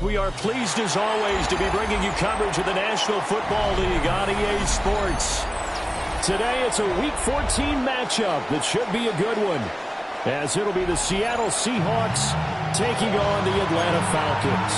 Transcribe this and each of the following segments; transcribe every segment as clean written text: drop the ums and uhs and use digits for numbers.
We are pleased as always to be bringing you coverage of the National Football League on EA Sports. Today it's a Week 14 matchup that should be a good one, as it'll be the Seattle Seahawks taking on the Atlanta Falcons.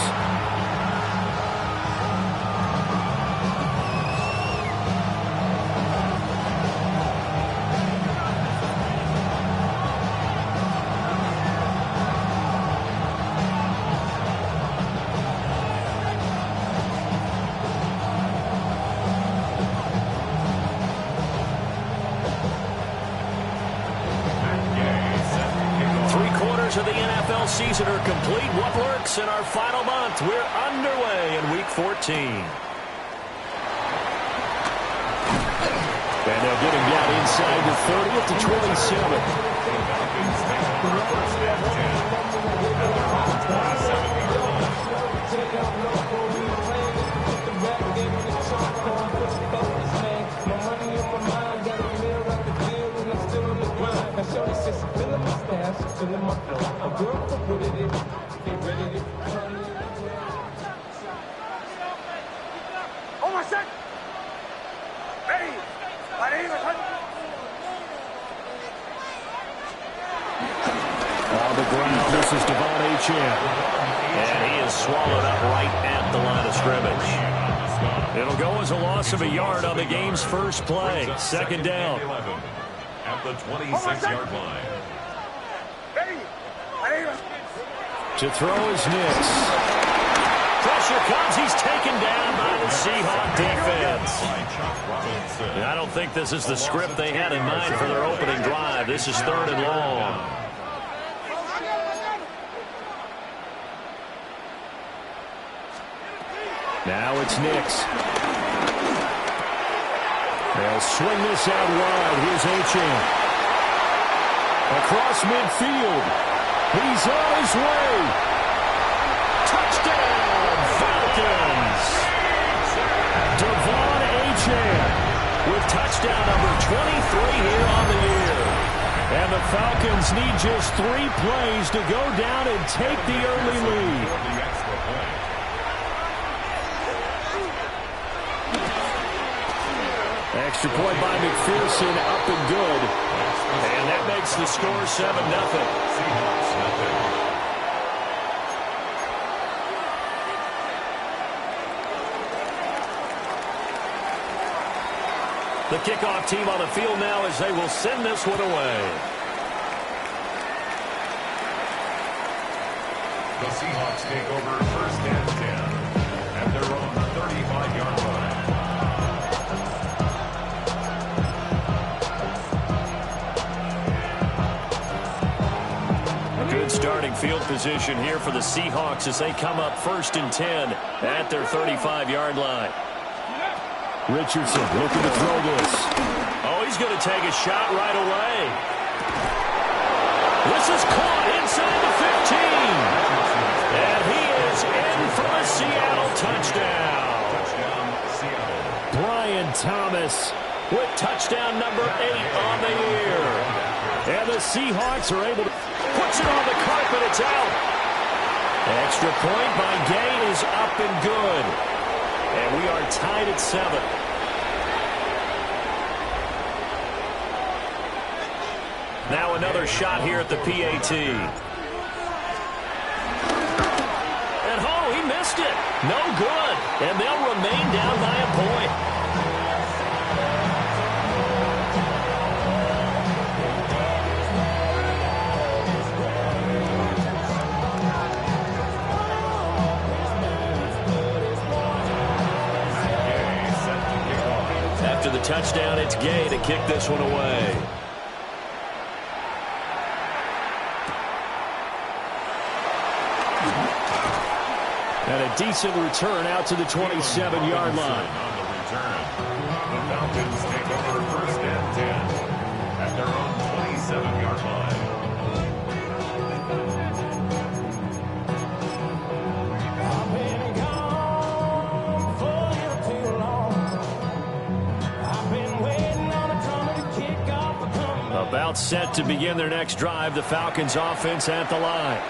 3/4 of the NFL season are complete. What works in our final month? We're underway in Week 14. And they'll get him down inside the 30th to 27. Oh, my son! Ready! On the ground, this is Devon Achane. And he is swallowed up right at the line of scrimmage. It'll go as a loss of a yard on the game's first play. Second down. At the 26-yard line. To throw is Nix. Pressure comes. He's taken down by the Seahawk defense. I don't think this is the script they had in mind for their opening drive. This is 3rd and long. Now it's Nix. They'll swing this out wide. Here's Achane. Across midfield. He's on his way. Touchdown, Falcons. Devon Achane with touchdown number 23 here on the year. And the Falcons need just 3 plays to go down and take the early lead. Extra point by McPherson, up and good. And that makes the score 7-0. The kickoff team on the field now as they will send this one away. The Seahawks take over 1st and 10 at their own 35-yard line. Good starting field position here for the Seahawks as they come up 1st and 10 at their 35-yard line. Richardson looking to throw this. Oh, he's going to take a shot right away. This is caught inside the 15. And he is in for a Seattle touchdown. Brian Thomas with touchdown number 8 on the year. And the Seahawks are able to put it on the carpet. It's out. Extra point by Gay is up and good. And we are tied at 7. Now another shot here at the PAT. And oh, he missed it. No good. And they'll remain down by a point. After the touchdown, it's Gay to kick this one away. And a decent return out to the 27-yard line. On the return, the Falcons take over 1st and 10 at their own 27-yard line. About set to begin their next drive, the Falcons offense at the line.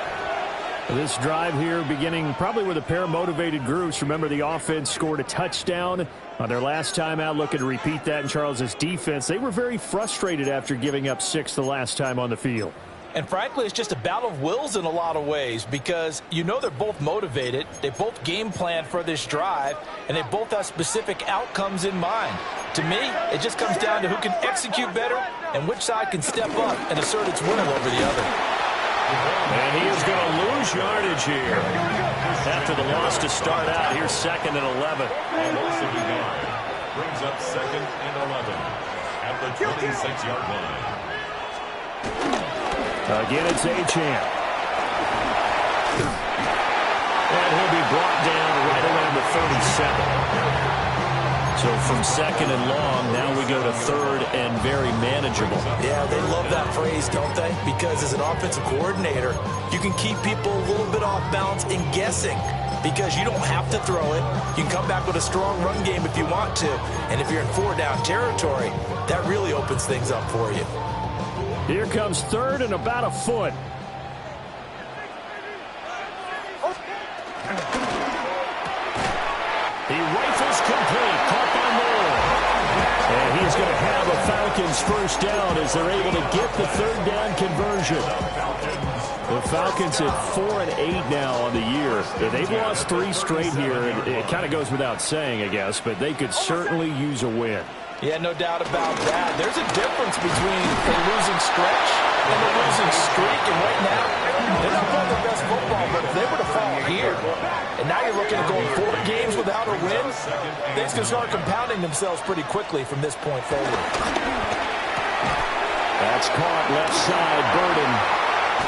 This drive here beginning probably with a pair of motivated groups. Remember, the offense scored a touchdown on their last time out. Looking to repeat that in Charles' defense. They were very frustrated after giving up 6 the last time on the field. And frankly, it's just a battle of wills in a lot of ways because you know they're both motivated. They both game plan for this drive, and they both have specific outcomes in mind. To me, it just comes down to who can execute better and which side can step up and assert its will over the other. And he is going to lose yardage here after the loss to start out. Here's 2nd and 11. Almost a yard. Brings up 2nd and 11 at the 26-yard line. Again, it's Achane. And he'll be brought down right around the 37. So from 2nd and long, now we go to 3rd and very manageable. Yeah, they love that phrase, don't they? Because as an offensive coordinator, you can keep people a little bit off balance and guessing because you don't have to throw it. You can come back with a strong run game if you want to. And if you're in 4-down territory, that really opens things up for you. Here comes 3rd and about a foot. He rifles complete, caught by Moore. And he's going to have a Falcons first down as they're able to get the 3rd down conversion. The Falcons at 4-8 now on the year. They've lost 3 straight here. It kind of goes without saying, I guess, but they could certainly use a win. Yeah, no doubt about that. There's a difference between a losing stretch and a losing streak. And right now, they're not playing their best football, but if they were to fall here, and now you're looking at going 4 games without a win, things can start compounding themselves pretty quickly from this point forward. That's caught left side. Burden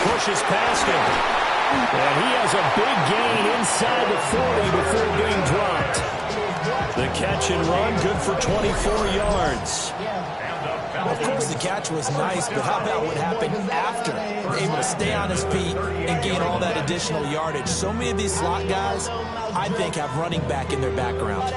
pushes past him. And he has a big gain inside the 40 before being dropped. The catch and run, good for 24 yards. Of course, the catch was nice, but how about what happened after? Able to stay on his feet and gain all that additional yardage. So many of these slot guys, I think, have running back in their background.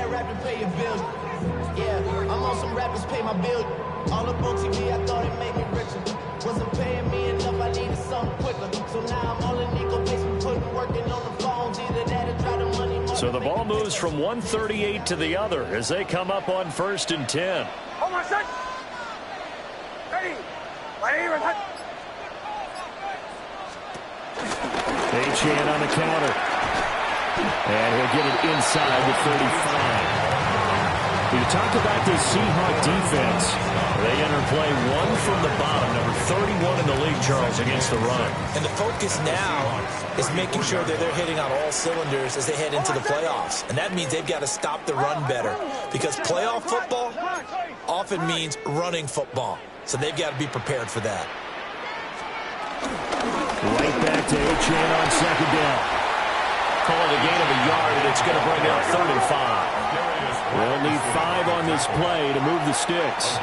Yeah, I'm on some rappers pay my bill. All up on TV, I thought it made me richer. Wasn't paying me enough, I needed something quicker. So now I'm all in Nico basement, putting working on the phones. Either that or try the money. So the ball moves from 138 to the other as they come up on 1st and 10. Hold on, son. Ready. Achane on the counter. And he'll get it inside the 35. You talk about this Seahawk defense. They enter play 1 from the bottom, number 31 in the league, Charles, against the run. And the focus now is making sure that they're hitting on all cylinders as they head into the playoffs. And that means they've got to stop the run better because playoff football often means running football. So they've got to be prepared for that. Right back to Achane on 2nd down. Call it a gain of a yard, and it's going to bring out 3rd and 5. They'll need 5 on this play to move the sticks.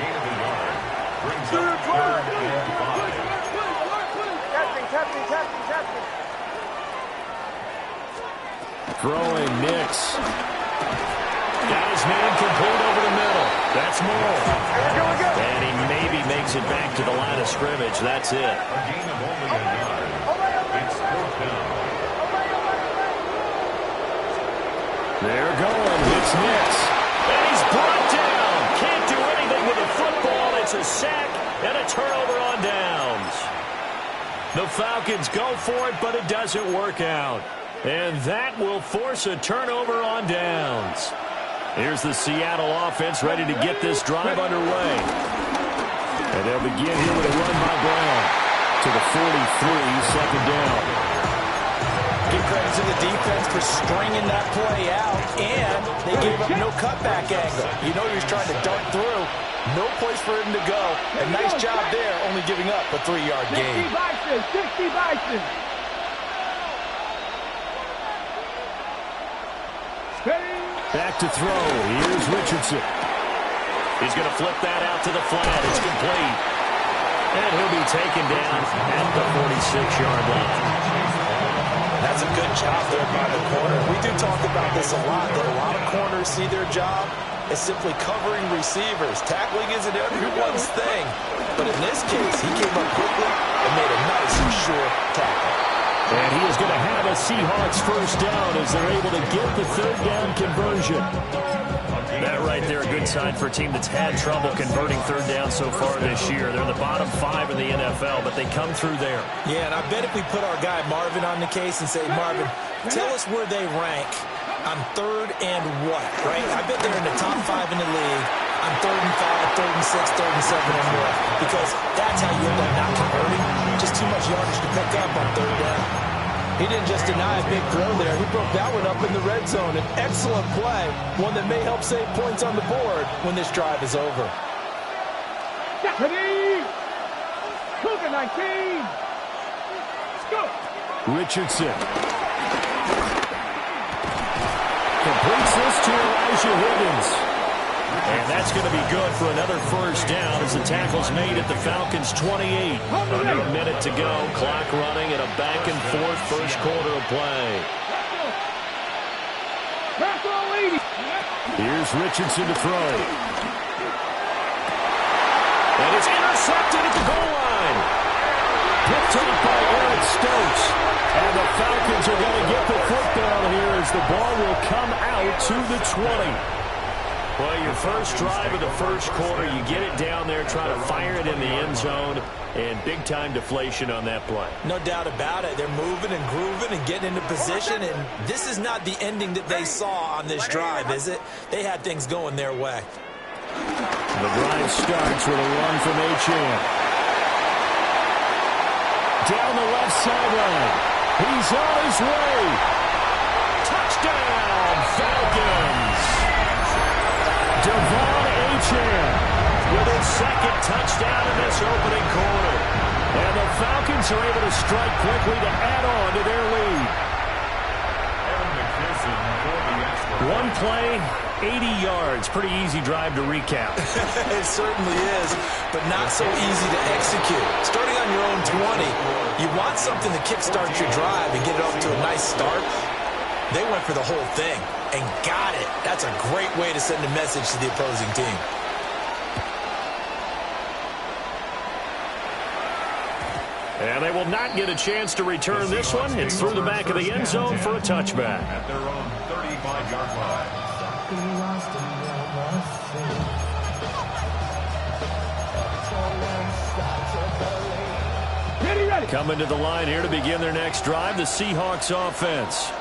Throwing Nix. Got his man complete over the middle. That's Moore. And he maybe makes it back to the line of scrimmage. That's it. A gain of only a yard. It's 4th down. They're going. It's Nix. And he's brought down. Can't do anything with the football. It's a sack and a turnover on downs. The Falcons go for it, but it doesn't work out. And that will force a turnover on downs. Here's the Seattle offense ready to get this drive underway. And they'll begin here with a run by Brown to the 43, 2nd down. Give credit to the defense for stringing that play out, and they gave up no cutback angle. You know he was trying to dart through. No place for him to go. A nice job there, only giving up a 3-yard gain. 60 Bison. Back to throw. Here's Richardson. He's going to flip that out to the flat. It's complete. And he'll be taken down at the 46-yard line. That's a good job there by the corner. We do talk about this a lot, that a lot of corners see their job as simply covering receivers. Tackling isn't everyone's thing. But in this case, he came up quickly and made a nice and sure tackle. And he is going to have a Seahawks first down as they're able to get the third down conversion. That right there, a good sign for a team that's had trouble converting third down so far this year. They're in the bottom 5 in the NFL, but they come through there. Yeah, and I bet if we put our guy Marvin on the case and say, Marvin, tell us where they rank on third and what, right? I bet they're in the top 5 in the league on third and 5, third and 6, third and 7 or more, because that's how you end up not converting. Just too much yardage to pick up on third down. He didn't just deny a big throw there. He broke that one up in the red zone. An excellent play, one that may help save points on the board when this drive is over. Ready? Cougar 19. Let's go. Richardson completes this to Elijah Higgins. And that's going to be good for another first down as the tackle's made at the Falcons' 28. Under a minute to go. Clock running and a back-and-forth first quarter of play. Here's Richardson to throw. And it's intercepted at the goal line. Picked up by Eric Stokes. And the Falcons are going to get the football here as the ball will come out to the 20. Well, your first drive of the first quarter, you get it down there, try to fire it in the end zone, and big-time deflation on that play. No doubt about it. They're moving and grooving and getting into position, and this is not the ending that they saw on this drive, is it? They had things going their way. The drive starts with a run from Achane. Down the left sideline. He's on his way. Touchdown, Falcons! Devon Achane with his second touchdown in this opening quarter. And the Falcons are able to strike quickly to add on to their lead. One play, 80 yards. Pretty easy drive to recap. It certainly is, but not so easy to execute. Starting on your own 20, you want something to kickstart your drive and get it off to a nice start. They went for the whole thing and got it. That's a great way to send a message to the opposing team. And they will not get a chance to return this one. It's through the back of the end zone for a touchback. At their own 35-yard line. Coming to the line here to begin their next drive, the Seahawks offense.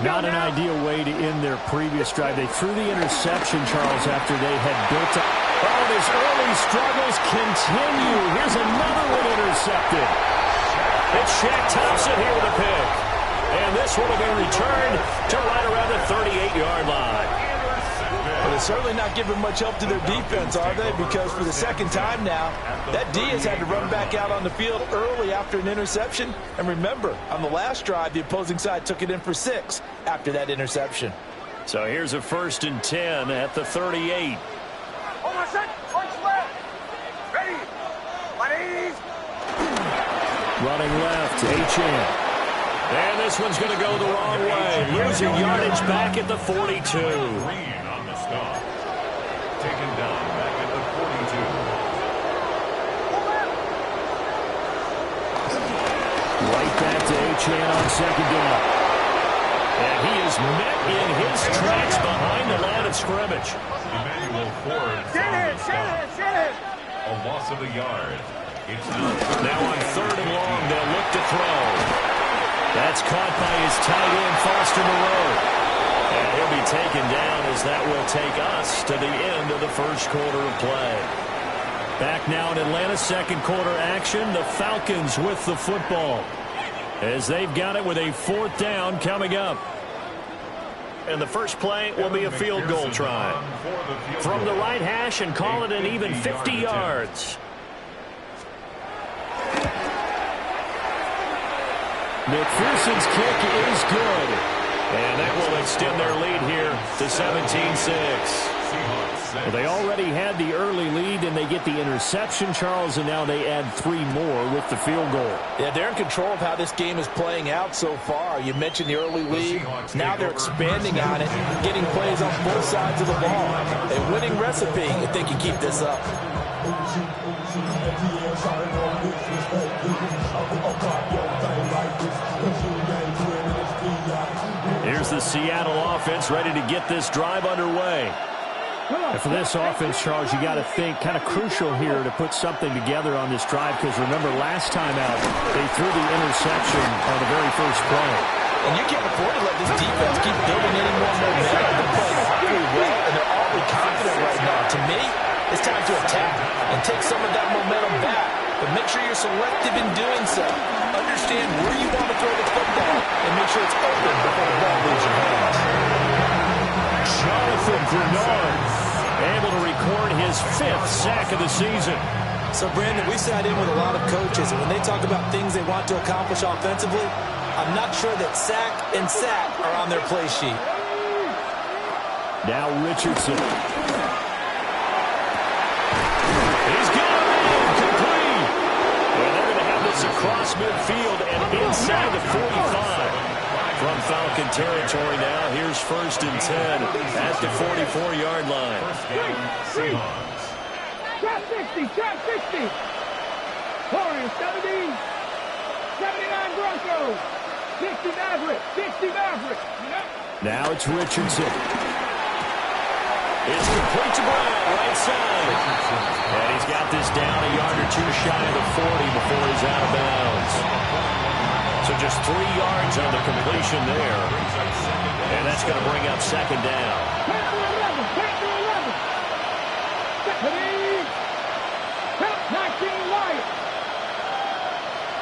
Not an ideal way to end their previous drive. They threw the interception, Charles, after they had built up. Oh, his early struggles continue. Here's another one intercepted. It's Shaq Thompson here with a pick. And this one will be returned to right around the 38-yard line. Well, they're certainly not giving much help to their defense, are they? Because for the second time now, that D has had to run back out on the field early after an interception. And remember, on the last drive, the opposing side took it in for 6 after that interception. So here's a 1st and 10 at the 38. Hold on a sec. Punch left. Ready. Buddies. Running left, Achane. And this one's going to go the wrong way. Losing yardage back at the 42. Green on the stop. Taken down back at the 42. Right back to Achane on second down. And he is met in his tracks behind the line of scrimmage. Emmanuel Ford found the stop. A loss of a yard. It's Now on 3rd and long, they'll look to throw. That's caught by his tight end, Foster Moreau. And he'll be taken down as that will take us to the end of the first quarter of play. Back now in Atlanta, second quarter action. The Falcons with the football as they've got it with a 4th down coming up. And the first play will be a field goal try. From the right hash and call it an even 50 yards. McPherson's kick is good. And that will extend their lead here to 17-6. Well, they already had the early lead, and they get the interception, Charles, and now they add 3 more with the field goal. Yeah, they're in control of how this game is playing out so far. You mentioned the early lead. Now they're expanding on it, getting plays on both sides of the ball. A winning recipe if they can keep this up. the Seattle offense ready to get this drive underway. And for this offense, Charles, you got to think kind of crucial here to put something together on this drive, because remember last time out they threw the interception on the very first play. And you can't afford to let this defense keep building any more momentum. They're playing awfully well, and they're awfully confident right now. To me, it's time to attack and take some of that momentum back. But make sure you're selective in doing so. Understand where you want to throw the football and make sure it's open before the ball leaves your hands. Jonathan Greenard able to record his 5th sack of the season. So, Brandon, we sat in with a lot of coaches, and when they talk about things they want to accomplish offensively, I'm not sure that sack and sack are on their play sheet. Now Richardson. He's got him in, complete. And they're going to have this across midfield and inside the 45. From Falcon territory now, here's 1st and 10 at the 44-yard line. Trap 60, trap 60. Warriors 70, 79 Broncos, 60 Maverick, 60 Maverick. Now it's Richardson. It's complete to Brown, right side. And he's got this down a yard or two shy of the 40 before he's out of bounds. So just 3 yards on the completion there. And that's going to bring up 2nd down. Panther 11, Panther 11. Cup 19 Wyatt.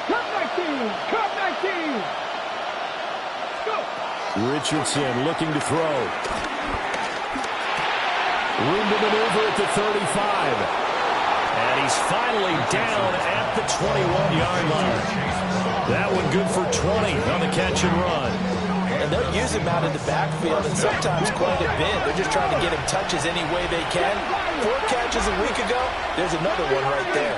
Cup 19, Cup 19. Go. Richardson looking to throw. Room to maneuver at the 35. And he's finally down at the 21-yard line. That one good for 20 on the catch and run. And they'll use him out in the backfield, and sometimes quite a bit. They're just trying to get him touches any way they can. 4 catches a week ago, there's another one right there.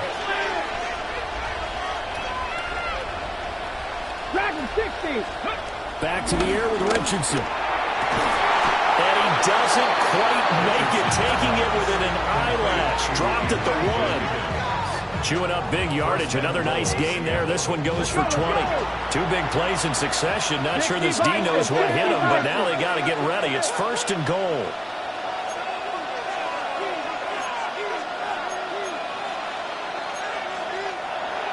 Dragon 60. Back to the air with Richardson. And he doesn't quite make it, taking it within an eyelash. Dropped at the 1. Chewing up big yardage. Another nice gain there. This one goes for 20. 2 big plays in succession. Not sure this D knows what hit him, but now they got to get ready. It's 1st and goal.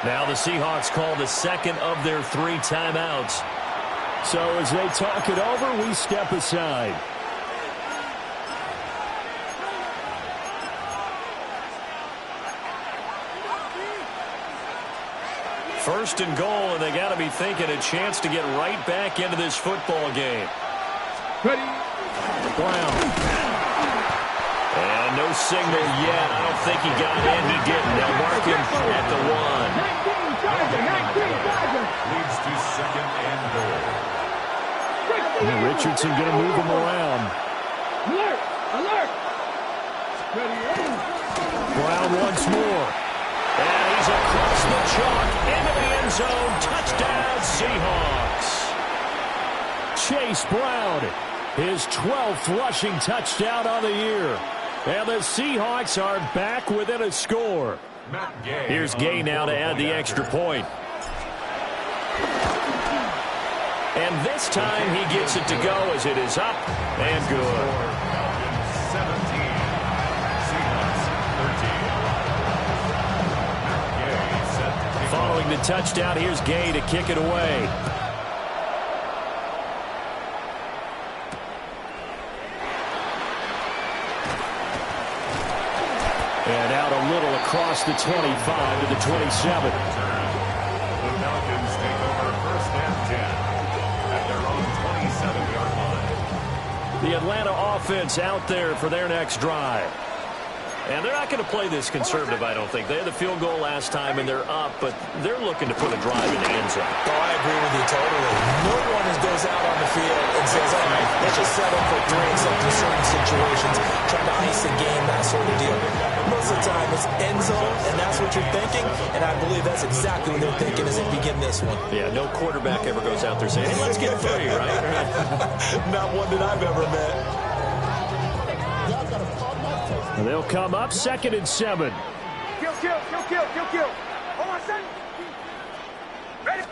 Now the Seahawks call the 2nd of their 3 timeouts. So as they talk it over, we step aside. First and goal, and they got to be thinking a chance to get right back into this football game. Ready. Brown. And no signal yet. I don't think he got in to get him. They'll mark him at the 1. Leads to 2nd and goal. And Richardson going to move him around. Alert! Alert! Ready. Brown once more. And he's across the chalk into the end zone. Touchdown, Seahawks. Chase Brown, his 12th rushing touchdown on the year. And the Seahawks are back within a score. Here's Gay now to add the extra point. And this time he gets it to go as it is up and good. 17. Seahawks 13. Following the touchdown, here's Gay to kick it away. And out a little across the 25 to the 27. The Falcons take over 1st and 10 at their own 27-yard line. The Atlanta offense out there for their next drive. And they're not going to play this conservative, I don't think. They had the field goal last time, and they're up, but they're looking to put a drive in the end zone. Oh, I agree with you totally. No one goes out on the field and says, all right, let's just settle for 3 in some certain situations, trying to ice a game, that sort of deal. Most of the time, it's end zone, and that's what you're thinking, and I believe that's exactly what they're thinking as they begin this one. Yeah, no quarterback ever goes out there saying, hey, let's get 3, right? Not one that I've ever met. And they'll come up 2nd and 7. Kill. Hold on a second. Ready?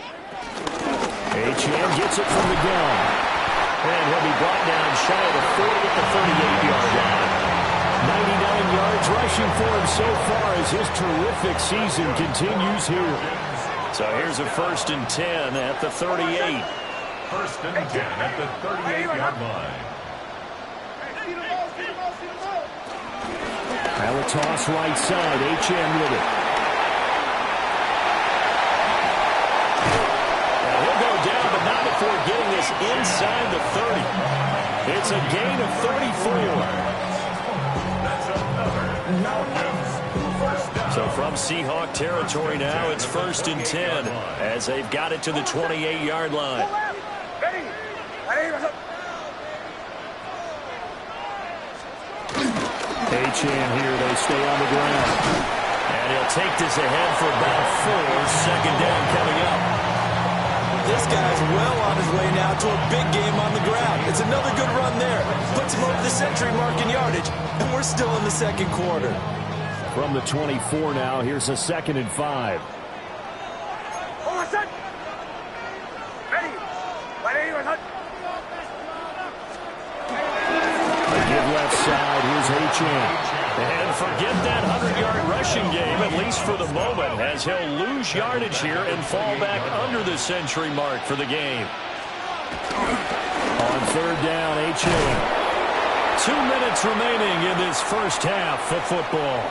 Achane gets it from the gun. And he'll be brought down shy of the 40 at the 38-yard line. 99 yards rushing for him so far as his terrific season continues here. So here's a 1st and 10 at the 38. 1st and 10 at the 38-yard line. Now a toss right side. Achane with it. Now he'll go down, but not before getting this inside the 30. It's a gain of 34. So from Seahawk territory now, it's 1st and 10 as they've got it to the 28-yard line. Achane here, they stay on the ground. And he'll take this ahead for about 4. 2nd down coming up. This guy's well on his way now to a big game on the ground. It's another good run there. Puts him over the century mark in yardage, and we're still in the 2nd quarter. From the 24 now, here's a 2nd and 5. They give left side. Here's Achane. And forget that 100-yard rushing game, at least for the moment, as he'll lose yardage here and fall back under the century mark for the game. On 3rd down, Achane. 2 minutes remaining in this first half of football.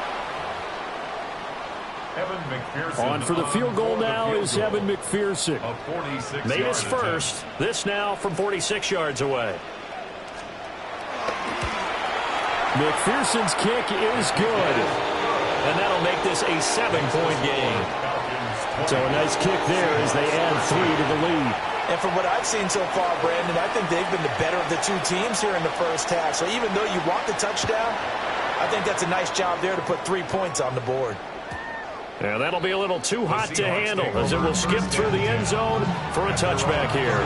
On for the field goal now is Evan McPherson. Made his first. This now from 46 yards away. McPherson's kick is good. And that'll make this a 7-point game. So a nice kick there as they add 3 to the lead. And from what I've seen so far, Brandon, I think they've been the better of the two teams here in the first half. So even though you want the touchdown, I think that's a nice job there to put 3 points on the board. And that'll be a little too hot to handle as it will skip through the end zone for a touchback here.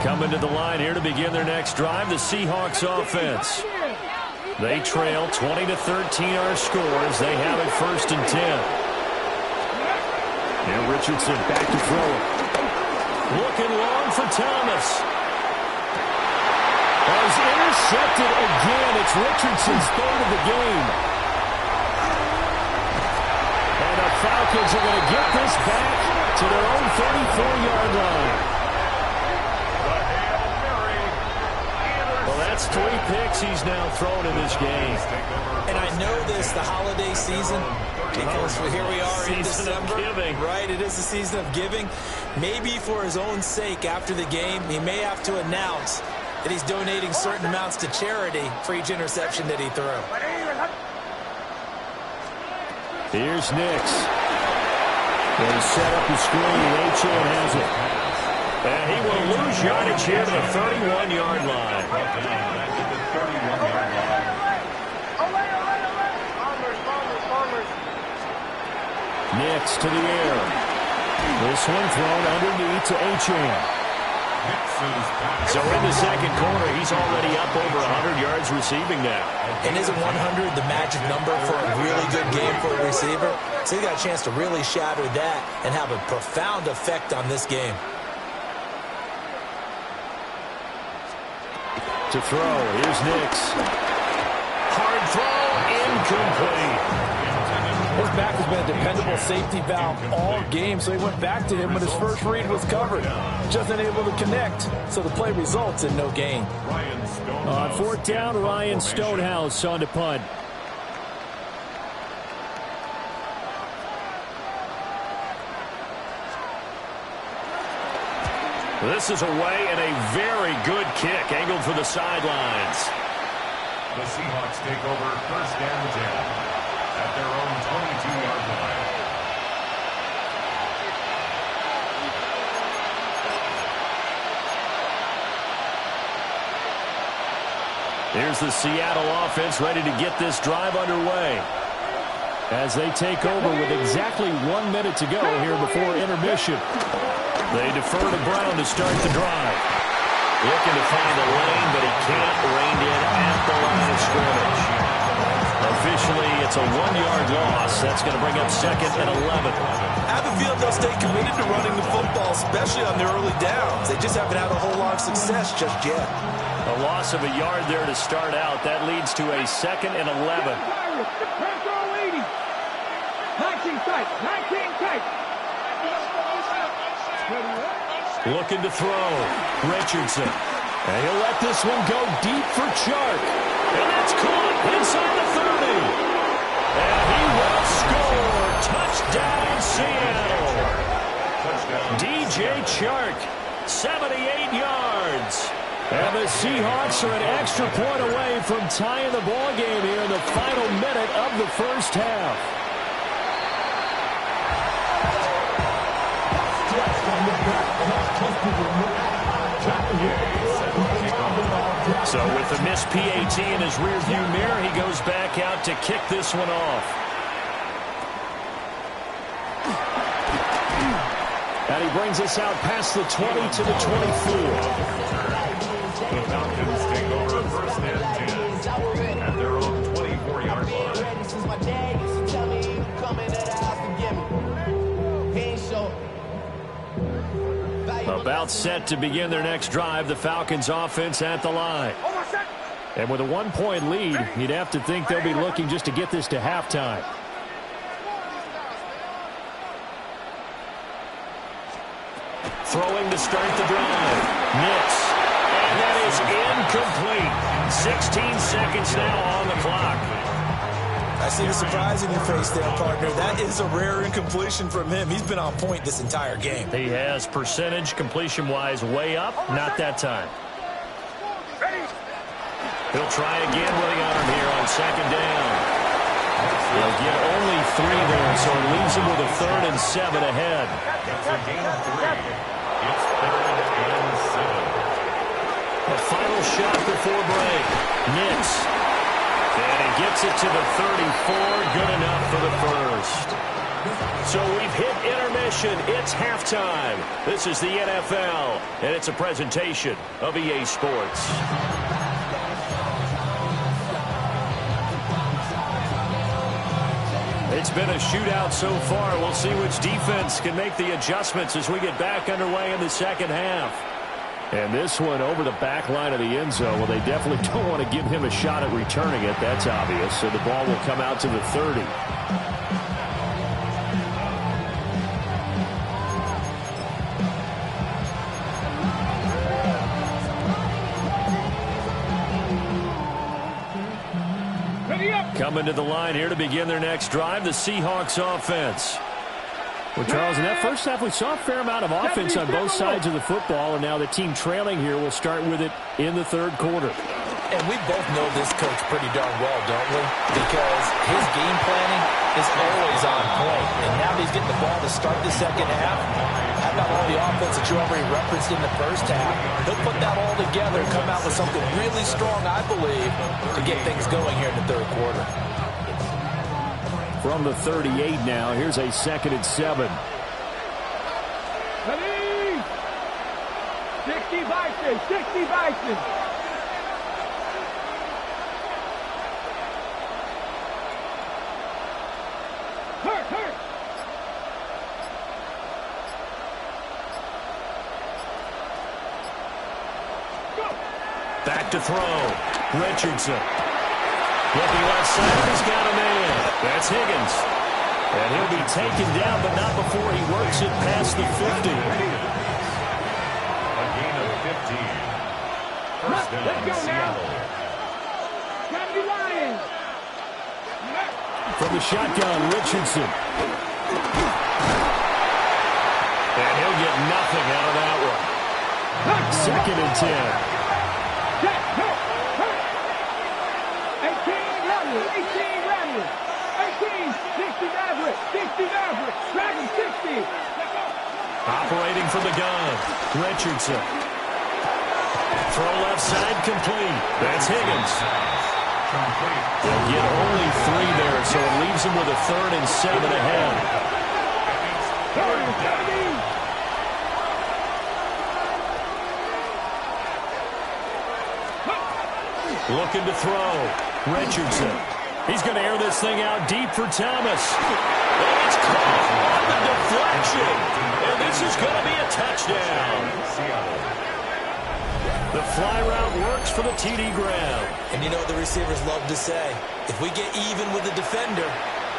Coming to the line here to begin their next drive, the Seahawks offense. They trail 20-13 our score as they have it 1st and 10. Now Richardson back to throw it. Looking long for Thomas. Has intercepted again. It's Richardson's 3rd of the game. And the Falcons are going to get this back to their own 34-yard line. Well, that's 3 picks he's now thrown in this game. And I know this, the holiday season, because here we are in December. Right, it is the season of giving. Maybe for his own sake after the game, he may have to announce that he's donating certain amounts to charity for each interception that he threw. Here's Nix. They set up the screen. Achane has it. And he will lose yardage here to the 31-yard line. Nix to the air. This one thrown underneath to Achane. So in the 2nd quarter, he's already up over 100 yards receiving now. And isn't 100 the magic number for a really good game for a receiver? So he got a chance to really shatter that and have a profound effect on this game. To throw, here's Nix. Hard throw, incomplete. His back has been a dependable safety valve all game, so he went back to him when his first read was covered. Just unable to connect, so the play results in no gain. On 4th down, Ryan Stonehouse on to punt. This is away and a very good kick, angled for the sidelines. The Seahawks take over 1st and 10 at their own 22-yard line. Here's the Seattle offense ready to get this drive underway as they take over with exactly 1 minute to go here before intermission. They defer to Brown to start the drive. Looking to find a lane, but he can't rein in at the line of scrimmage. A It's a 1-yard loss. That's going to bring up 2nd and 11. I have a feeling they'll stay committed to running the football, especially on the early downs. They just haven't had a whole lot of success just yet. A loss of a yard there to start out. That leads to a 2nd and 11. 19 tight. 19 tight. Looking to throw. Richardson. And he'll let this one go deep for Chark. And that's caught inside the 30. And he will score. Touchdown, Seattle. DJ Chark, 78 yards. And the Seahawks are an extra point away from tying the ball game here in the final minute of the first half. So with the missed PAT in his rearview mirror, he goes back out to kick this one off. And he brings us out past the 20 to the 24. The Falcons take over 1st and 10 at their own 24-yard line. Since my dad used to tell me he would come into the house to get me. He ain't show. About set to begin their next drive, the Falcons offense at the line. And with a 1-point lead, you'd have to think they'll be looking just to get this to halftime. Throwing to start the drive. Nix. And that is incomplete. 16 seconds now on the clock. I see the surprise in your face there, partner. That is a rare incompletion from him. He's been on point this entire game. He has percentage completion-wise way up. Not that time. He'll try again with the arm here on 2nd down. He'll get only 3 there, so it leaves him with a 3rd and 7 ahead. It's a gain of 3. It's 3rd and 7. A final shot before break. Nix. And he gets it to the 34. Good enough for the first. So we've hit intermission. It's halftime. This is the NFL, and it's a presentation of EA Sports. It's been a shootout so far. We'll see which defense can make the adjustments as we get back underway in the second half. And this one over the back line of the end zone. Well, they definitely don't want to give him a shot at returning it. That's obvious. So the ball will come out to the 30. Coming to the line here to begin their next drive, the Seahawks offense. Well, Charles, in that first half, we saw a fair amount of offense on both sides of the football, and now the team trailing here will start with it in the 3rd quarter. And we both know this coach pretty darn well, don't we? Because his game planning is always on point. And now he's getting the ball to start the second half. How about all the offense that you already referenced in the first half? He'll put that all together and come out with something really strong, I believe, to get things going here in the 3rd quarter. From the 38 now, here's a 2nd and 7. 60 Vikings, 60 Vikings. Hurt. Go. Back to throw. Richardson. Looking left side, he's got a man. That's Higgins. And he'll be taken down, but not before he works it past the 50. A gain of 15. First down, Seattle. Gotta be lying. From the shotgun, Richardson. And he'll get nothing out of that one. 2nd and 10. 60 Maverick, Dragon 60. Operating from the gun, Richardson. Throw left side, complete. That's Higgins. They'll get only 3 there, so it leaves him with a 3rd and 7 ahead. Looking to throw. Richardson. He's going to air this thing out deep for Thomas. And it's caught on the deflection. And this is going to be a touchdown. The fly route works for the TD Graham. And you know what the receivers love to say? If we get even with the defender,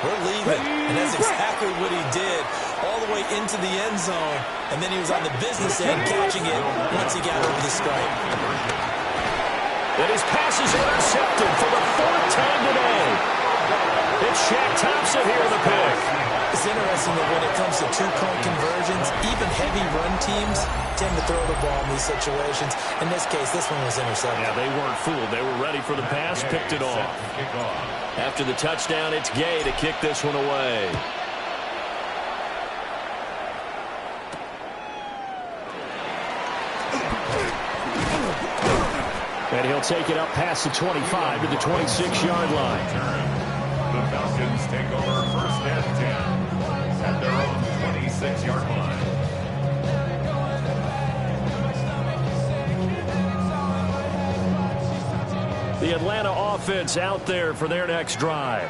we're leaving. And that's exactly what he did. All the way into the end zone. And then he was on the business end catching it once he got over the stripe. And his pass is intercepted for the fourth time today. It's Shaq Thompson here in the pick. It's interesting that when it comes to two-point conversions, even heavy run teams tend to throw the ball in these situations. In this case, this one was intercepted. Yeah, they weren't fooled. They were ready for the pass, picked it off. After the touchdown, it's Gay to kick this one away. And he'll take it up past the 25 to the 26-yard line. The Falcons take over first and 10 at their own 26-yard line. The Atlanta offense out there for their next drive.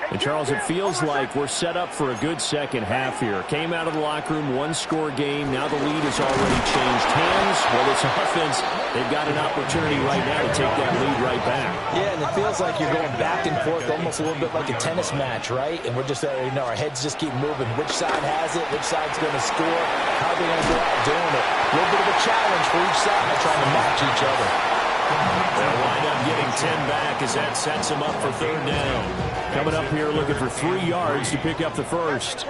And, Charles, it feels like we're set up for a good second half here. Came out of the locker room, one-score game. Now the lead has already changed hands. Well, this offense, they've got an opportunity right now to take that lead right back. Yeah, and it feels like you're going back and forth, almost a little bit like a tennis match, right? And we're just, our heads just keep moving. Which side has it? Which side's going to score? How are they going to go out doing it? A little bit of a challenge for each side trying to match each other. They'll wind up getting 10 back as that sets them up for third down. Coming up here looking for 3 yards to pick up the first.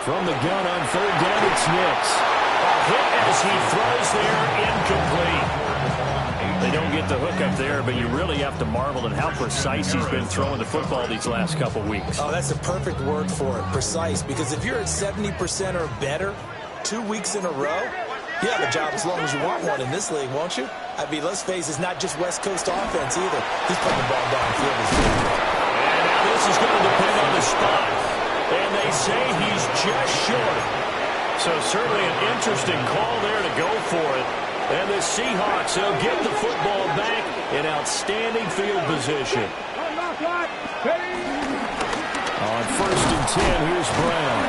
From the gun on third down, it's Nix. A hit as he throws there, incomplete. They don't get the hook up there, but you really have to marvel at how precise he's been throwing the football these last couple weeks. Oh, that's a perfect word for it, precise, because if you're at 70% or better 2 weeks in a row, you have a job as long as you want one in this league, won't you? I mean, let's face it, it's not just West Coast offense either. He's putting the ball downfield as well. And now this is going to depend on the spot. And they say he's just short. So certainly an interesting call there to go for it. And the Seahawks, they'll get the football back in outstanding field position. On first and 10, here's Brown.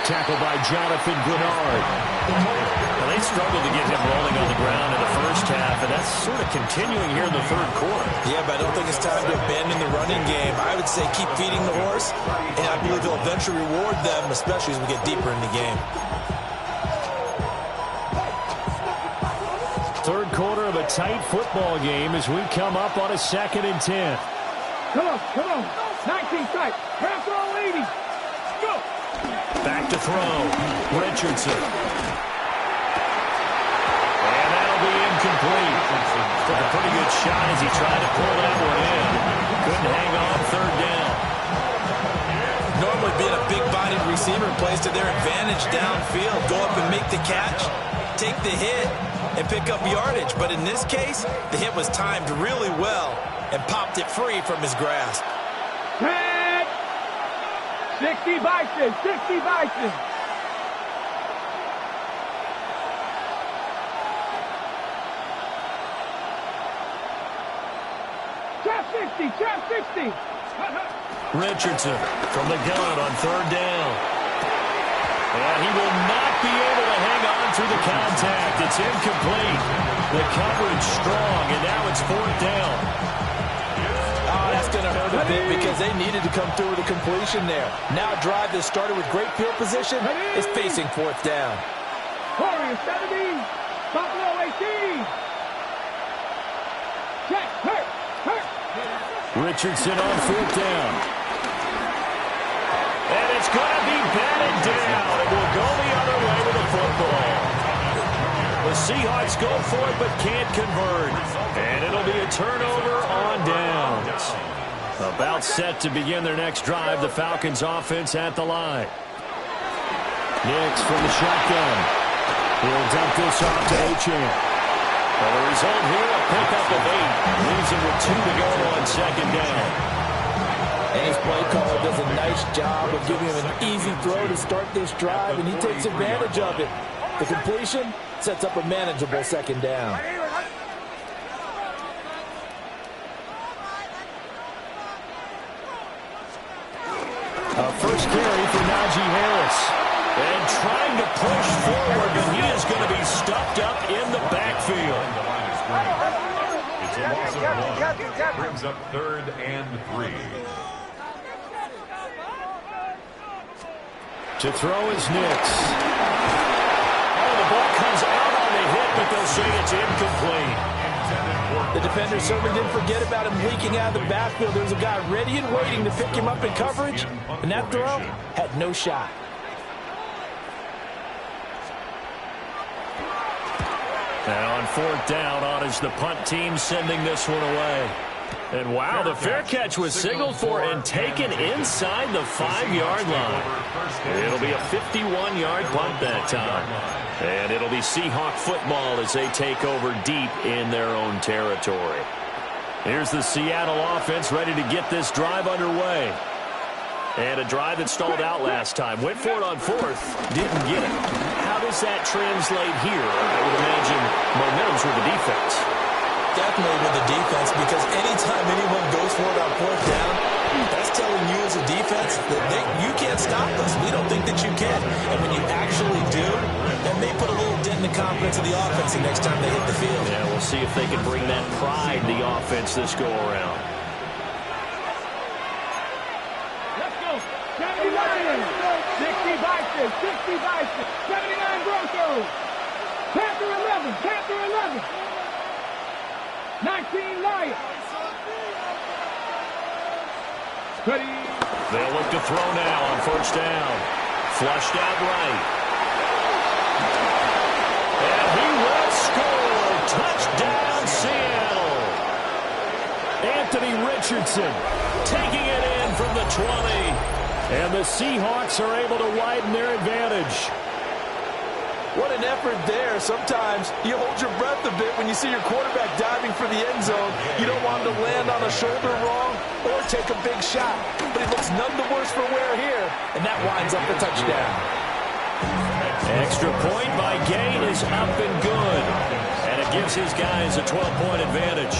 Tackled by Jonathan Grenard. Well, they struggled to get him rolling on the ground in the first half, and that's sort of continuing here in the third quarter. Yeah, but I don't think it's time to abandon the running game. I would say keep feeding the horse, and I believe he'll eventually reward them, especially as we get deeper in the game. Third quarter of a tight football game as we come up on a second and 10. Come on. 19 tight. Half throw 80. Go. Back to throw. Richardson. And that'll be incomplete. Took a pretty good shot as he tried to pull that one in. Couldn't hang on third down. Normally being a big-bodied receiver plays to their advantage downfield. Go up and make the catch, take the hit, and pick up yardage. But in this case, the hit was timed really well and popped it free from his grasp. 60 Bison. Trap 60. Richardson from the gun on third down. And he will not be able to hang on through the contact. It's incomplete. The coverage strong, and now it's fourth down. Oh, that's going to hurt a bit because they needed to come through with a completion there. Now a drive that started with great field position is facing fourth down. Warriors 70. Buffalo 18. Check. Hurt. Richardson on fourth down. And it's going to be batted down. It will go the other way with the football. The Seahawks go for it but can't convert. And it'll be a turnover on downs. About set to begin their next drive. The Falcons offense at the line. Nix from the shotgun. He'll dump this off to Achane. Well, the result here, a pickup of 8. Leaves him with 2 to go on second down. And his play caller does a nice job of giving him an easy throw to start this drive, and he takes advantage of it. The completion sets up a manageable second down. A first carry for Najee Harris. And trying to push forward, but he is going to be stuffed up in the backfield. It's a loss of 1. Brings up 3rd and 3. To throw is Nix. Oh, the ball comes out on the hit, but they'll say it's incomplete. The defender certainly didn't forget about him leaking out of the backfield. There was a guy ready and waiting to pick him up in coverage, and that throw had no shot. Now on 4th down, on is the punt team sending this one away. And wow, the fair catch was signaled for and taken inside the 5-yard line. It'll be a 51-yard punt that time. And it'll be Seahawk football as they take over deep in their own territory. Here's the Seattle offense ready to get this drive underway. And a drive that stalled out last time. Went for it on 4th, didn't get it. How does that translate here? I would imagine momentum's with the defense. Definitely with the defense, because anytime anyone goes for it on 4th down, that's telling you as a defense that you can't stop us. We don't think that you can. And when you actually do, that may put a little dent in the confidence of the offense the next time they hit the field. Yeah, we'll see if they can bring that pride to the offense this go around. Let's go. 70 Lions. 60 Vikings. 60 Vikings. 79 Broncos. Panther 11. Panther 11. 19 Lions. They'll look to throw now on 1st down. Flushed out right. And he will score. Touchdown, Seattle. Anthony Richardson taking it in from the 20. And the Seahawks are able to widen their advantage. What an effort there. Sometimes you hold your breath a bit when you see your quarterback diving for the end zone. You don't want him to land on a shoulder wrong or take a big shot. But he looks none the worse for wear here, and that winds up the touchdown. Extra point by Gain is up and good. And it gives his guys a 12-point advantage.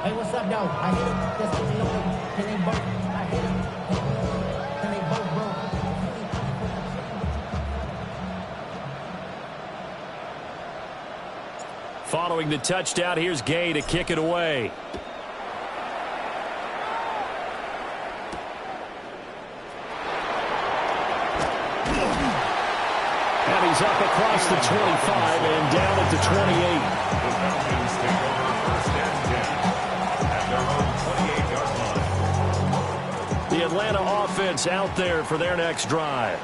Hey, what's up, though? I hit it. That's what you know. Can they both? I hit it. Can they both, bro? Following the touchdown, here's Gay to kick it away. And he's up across the 25 and down at the 28. The Falcons take over 1st and 10 at their own 28-yard line. The Atlanta offense out there for their next drive.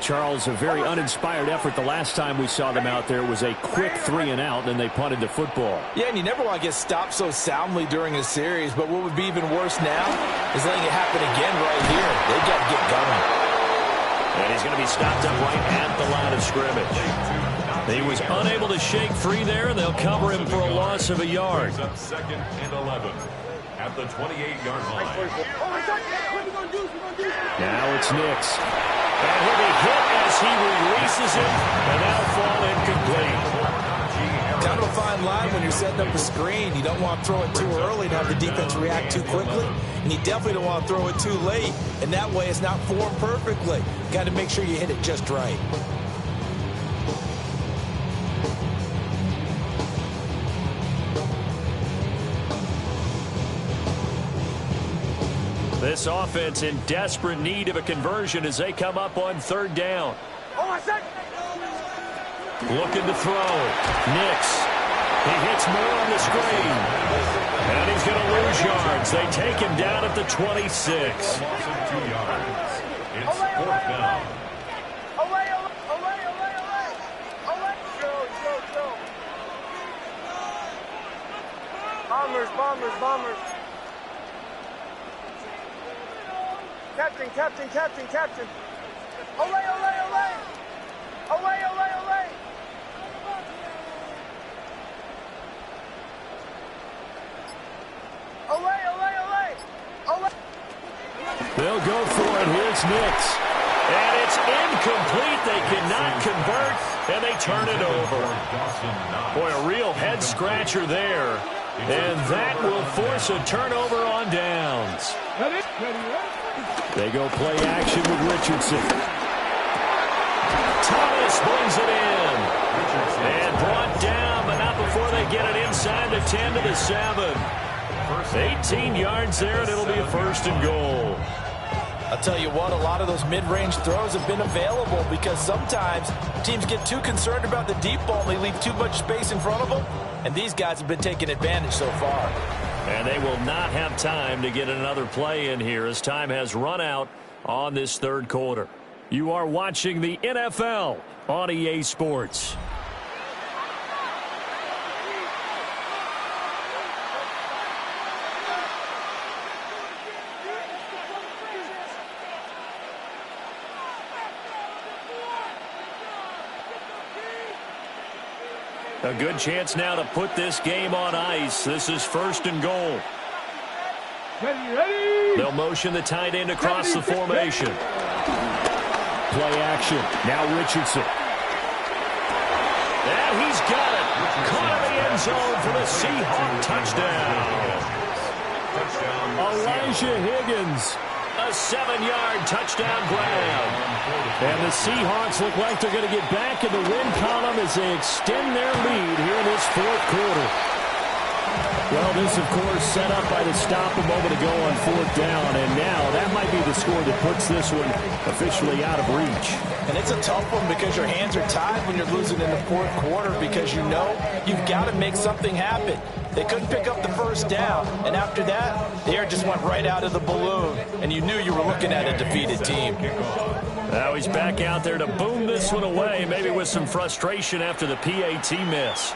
Charles, a very uninspired effort the last time we saw them out there. It was a quick 3-and-out, and they punted the football. Yeah, and you never want to get stopped so soundly during a series, but what would be even worse now is letting it happen again right here. They've got to get going. And he's going to be stopped up right at the line of scrimmage. He was unable to shake free there, and they'll cover him for a loss of a yard. Up 2nd and 11 at the 28-yard line. Now it's Nix. And he'll be hit as he releases it, and that'll fall incomplete. Kind of a fine line when you're setting up a screen. You don't want to throw it too early and have the defense react too quickly, and you definitely don't want to throw it too late, and that way it's not formed perfectly. Got to make sure you hit it just right. This offense in desperate need of a conversion as they come up on 3rd down. Looking to throw. Nix. He hits more on the screen. And he's going to lose yards. They take him down at the 26. Loss of 2 yards. It's 4th down. Bombers. Captain. Olay, olay, olay. Olay, olay, olay. Olay, olay, olay. Olay. They'll go for it. Here's Nix. And it's incomplete. They cannot convert, and they turn it over. Boy, a real head-scratcher there. And that will force a turnover on downs. They go play action with Richardson. Thomas brings it in. And brought down, but not before they get it inside the 10 to the 7. 18 yards there, and it'll be a 1st and goal. I'll tell you what, a lot of those mid-range throws have been available because sometimes teams get too concerned about the deep ball and they leave too much space in front of them, and these guys have been taking advantage so far. And they will not have time to get another play in here as time has run out on this 3rd quarter. You are watching the NFL on EA Sports. A good chance now to put this game on ice. This is 1st and goal. Ready. They'll motion the tight end across the formation. Play action. Now Richardson. And he's got it. Caught in the end zone for the Seahawk touchdown. Elijah Higgins. A 7-yard touchdown grab. And the Seahawks look like they're going to get back in the win column as they extend their lead here in this 4th quarter. Well, this, of course, set up by the stop a moment ago on 4th down, and now that might be the score that puts this one officially out of reach. And it's a tough one because your hands are tied when you're losing in the 4th quarter because you know you've got to make something happen. They couldn't pick up the 1st down, and after that, the air just went right out of the balloon, and you knew you were looking at a defeated team. Now he's back out there to boom this one away, maybe with some frustration after the PAT miss.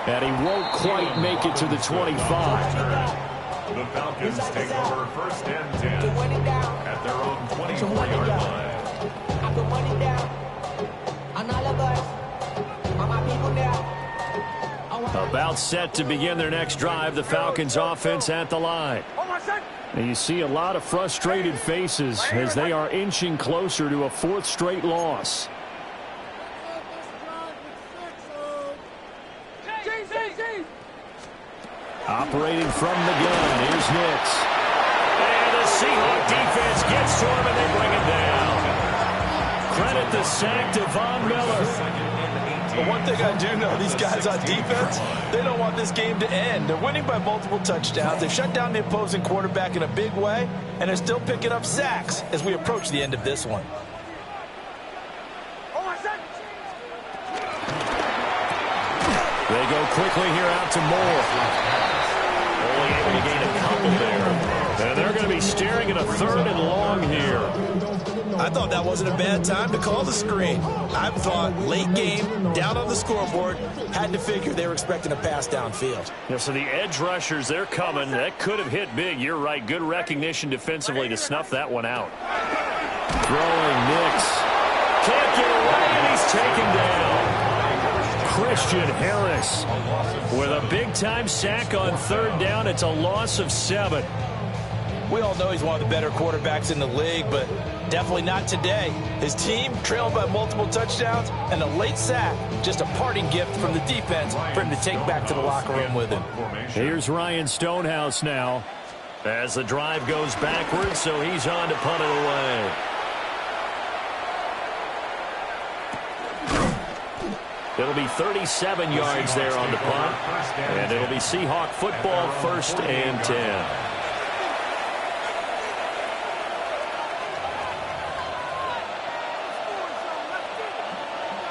And he won't quite make it to the 25. The Falcons take over 1st and 10 at their own 24-yard line. About set to begin their next drive, the Falcons offense at the line. And you see a lot of frustrated faces as they are inching closer to a 4th straight loss. Operating from the gun, here's Nix. And the Seahawk defense gets to him and they bring it down. Credit the sack to Von Miller. But one thing I do know, these guys on defense, they don't want this game to end. They're winning by multiple touchdowns. They've shut down the opposing quarterback in a big way, and they're still picking up sacks as we approach the end of this one. They go quickly here out to Moore. Only able to gain a couple there. And they're going to be staring at a 3rd and long here. I thought that wasn't a bad time to call the screen. I thought late game, down on the scoreboard, had to figure they were expecting a pass downfield. Yeah, so the edge rushers, they're coming. That could have hit big. You're right. Good recognition defensively to snuff that one out. Throwing Nix. Can't get away, and he's taken down. Christian Harris with a big-time sack on 3rd down. It's a loss of 7. We all know he's one of the better quarterbacks in the league, but definitely not today. His team trailed by multiple touchdowns, and a late sack, just a parting gift from the defense for him to take back to the locker room with him. Here's Ryan Stonehouse now as the drive goes backwards, so he's on to punt it away. It'll be 37 yards there on the punt, and it'll be Seahawk football 1st and 10.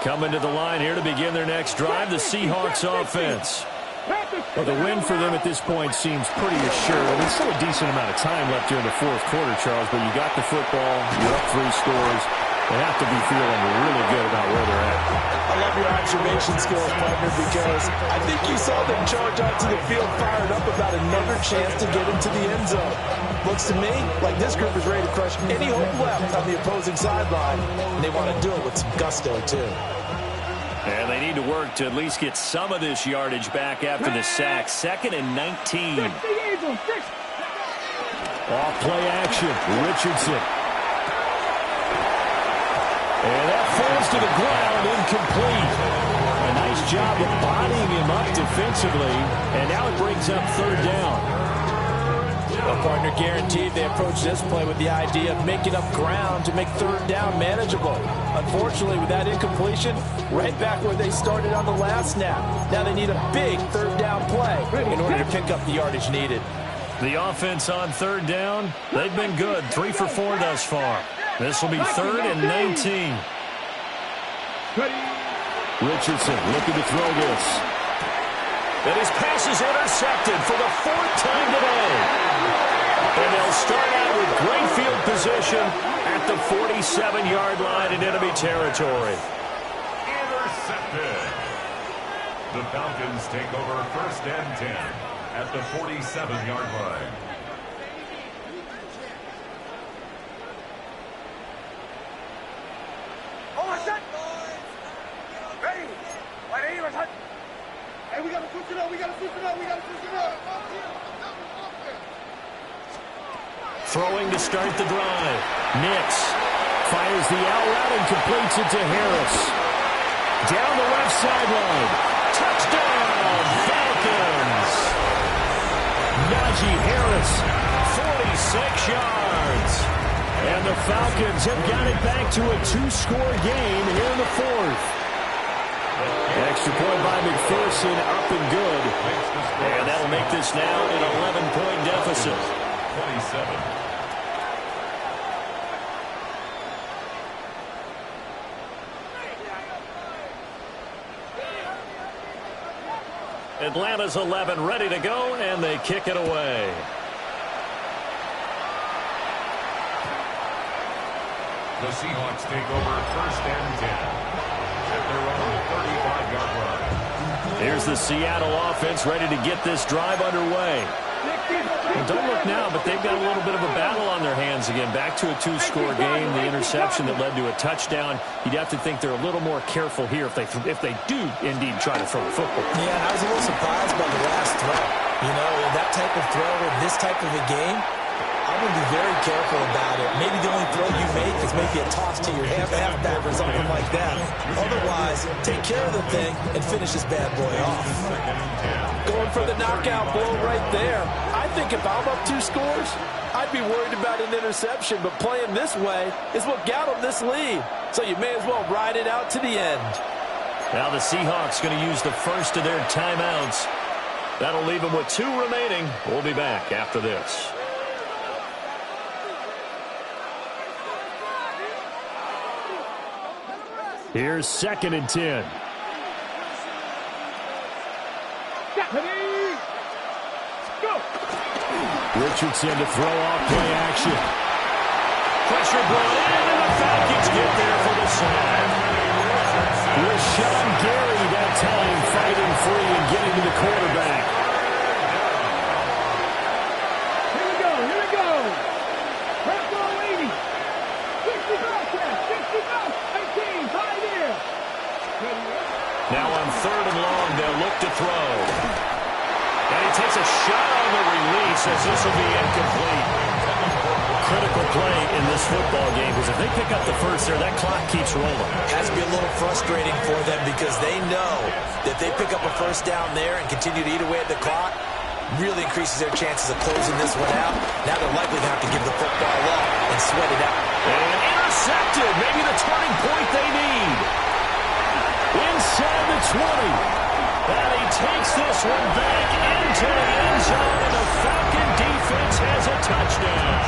Coming to the line here to begin their next drive, the Seahawks offense. Well, the win for them at this point seems pretty assured. I mean, still a decent amount of time left here in the 4th quarter, Charles, but you got the football, you're up 3 scores. They have to be feeling really good about where they're at. I love your observation skills, partner, because I think you saw them charge onto the field fired up about another chance to get into the end zone. Looks to me like this group is ready to crush any hope left on the opposing sideline, and they want to do it with some gusto, too. And they need to work to at least get some of this yardage back after the sack. 2nd and 19. Off play action. Richardson. And that falls to the ground, incomplete. A nice job of bodying him up defensively, and now it brings up 3rd down. A partner guaranteed they approach this play with the idea of making up ground to make 3rd down manageable. Unfortunately, with that incompletion, right back where they started on the last snap. Now they need a big 3rd down play in order to pick up the yardage needed. The offense on 3rd down, they've been good. 3 for 4 thus far. This will be 3rd and 19. Richardson looking to throw this. And his pass is intercepted for the 4th time today. And they'll start out with great field position at the 47-yard line in enemy territory. Intercepted. The Falcons take over 1st and 10 at the 47-yard line. Hey, we gotta switch it up, we gotta switch it up, we gotta switch it up. Throwing to start the drive. Nix fires the out route and completes it to Harris. Down the left sideline. Touchdown, Falcons. Najee Harris, 46 yards. And the Falcons have got it back to a 2-score game here in the 4th. Extra point by McPherson, up and good. And that'll make this now an 11-point deficit. 27. Atlanta's 11 ready to go, and they kick it away. The Seahawks take over 1st and 10 at their own 35-yard line. Here's the Seattle offense ready to get this drive underway. And don't look now, but they've got a little bit of a battle on their hands again. Back to a 2-score game. The interception that led to a touchdown. You'd have to think they're a little more careful here if they do indeed try to throw the football. Yeah, I was a little surprised by the last throw. You know, that type of throw in this type of a game, I'm going to be very careful about it. Maybe the only throw you make is maybe a toss to your halfback or something like that. Otherwise, take care of the thing and finish this bad boy off. Going for the knockout blow right there. I think if I'm up 2 scores, I'd be worried about an interception. But playing this way is what got them this lead. So you may as well ride it out to the end. Now the Seahawks going to use the first of their timeouts. That'll leave them with 2 remaining. We'll be back after this. Here's 2nd and 10. Go! Richardson to throw off play action. Pressure brought in, and the Falcons get there for the sack. Rashawn Gary that time fighting free and getting to the quarterback. Here we go, here we go. Press on 80. 65 catch, 65, 18, high there. Now on 3rd and long, they'll look to throw. And he takes a shot on the release as this will be incomplete. Critical play in this football game because if they pick up the first there, that clock keeps rolling. Has to be a little frustrating for them because they know that they pick up a first down there and continue to eat away at the clock, really increases their chances of closing this one out. Now they're likely to have to give the football up and sweat it out. And intercepted, maybe the turning point they need. Inside the 20. And he takes this one back into the end zone, and the Falcon defense has a touchdown.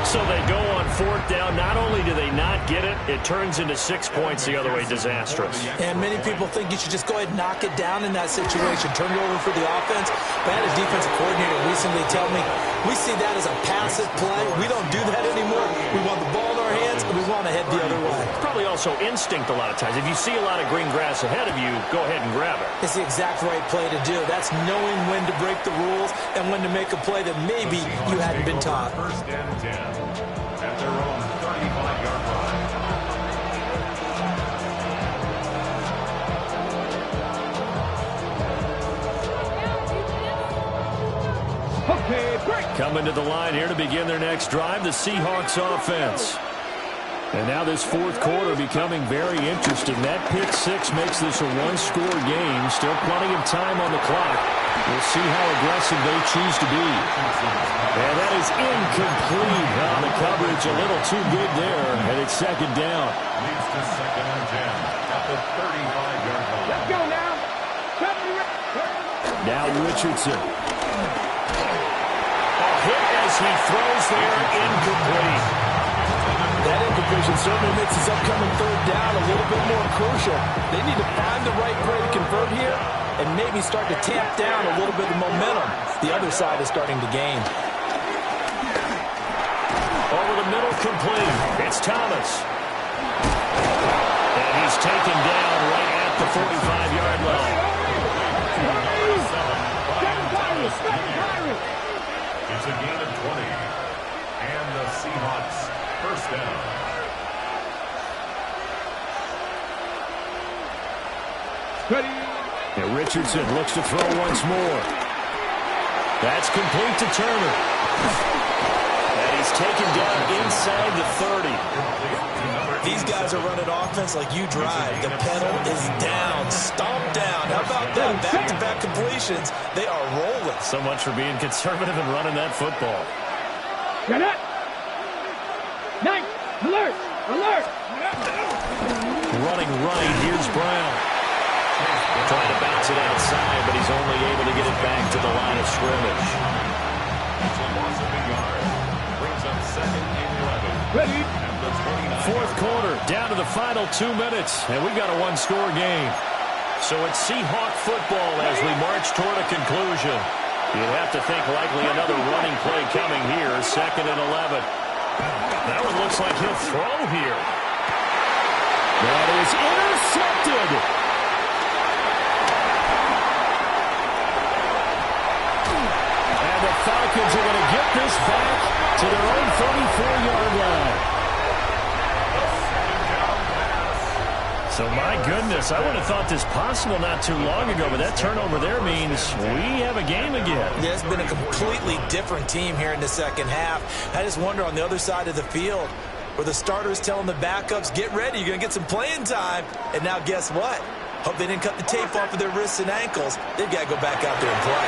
So they go on 4th down. Not only do they not get it, it turns into 6 points the other way. Disastrous. And many people think you should just go ahead and knock it down in that situation. Turn it over for the offense. But I had a defensive coordinator recently tell me, we see that as a passive play. We don't do that anymore. We want the ball in our hands, and we want to head the other way. Probably also instinct a lot of times. If you see a lot of green grass ahead of you, go ahead and grab it. It's the exact right play to do. That's knowing when to break the rules and when to make a play that maybe you hadn't been taught. First and 10 at their own 35-yard line. Okay, break. Coming to the line here to begin their next drive, the Seahawks offense. And now this fourth quarter becoming very interesting. That pick six makes this a one-score game. Still plenty of time on the clock. We'll see how aggressive they choose to be. And that is incomplete. The coverage a little too good there, and it's second down. Leads to second and 10 at the 35-yard line. Let's go now. Now Richardson. A hit as he throws there, incomplete. That incompletion certainly makes his upcoming third down a little bit more crucial. They need to find the right play to convert here and maybe start to tamp down a little bit of momentum. The other side is starting to gain. Over the middle, complete. It's Thomas. And he's taken down right at the 45-yard line. It's a gain of 20. And the Seahawks first down. Ready. And Richardson looks to throw once more. That's complete to Turner. And he's taken down inside the 30. These guys are running offense like you drive. The pedal is down, stomped down. How about that? Back-to-back completions. They are rolling. So much for being conservative and running that football. Get it. Night. Alert. Alert. Running right. Here's Brown. Trying to bounce it outside, but he's only able to get it back to the line of scrimmage. It's a loss of a yard. Brings up second and 11. Ready. At the 29. Fourth quarter, down to the final 2 minutes, and we've got a one-score game. So it's Seahawk football as we march toward a conclusion. You'd have to think likely another running play coming here, second and 11. That one looks like he'll throw here. That is intercepted. And the Falcons are going to get this back to their own 34-yard line. So, my goodness, I would have thought this possible not too long ago, but that turnover there means we have a game again. Yeah, it's been a completely different team here in the second half. I just wonder on the other side of the field where the starters telling the backups, get ready, you're going to get some playing time. And now guess what? Hope they didn't cut the tape off of their wrists and ankles. They've got to go back out there and play.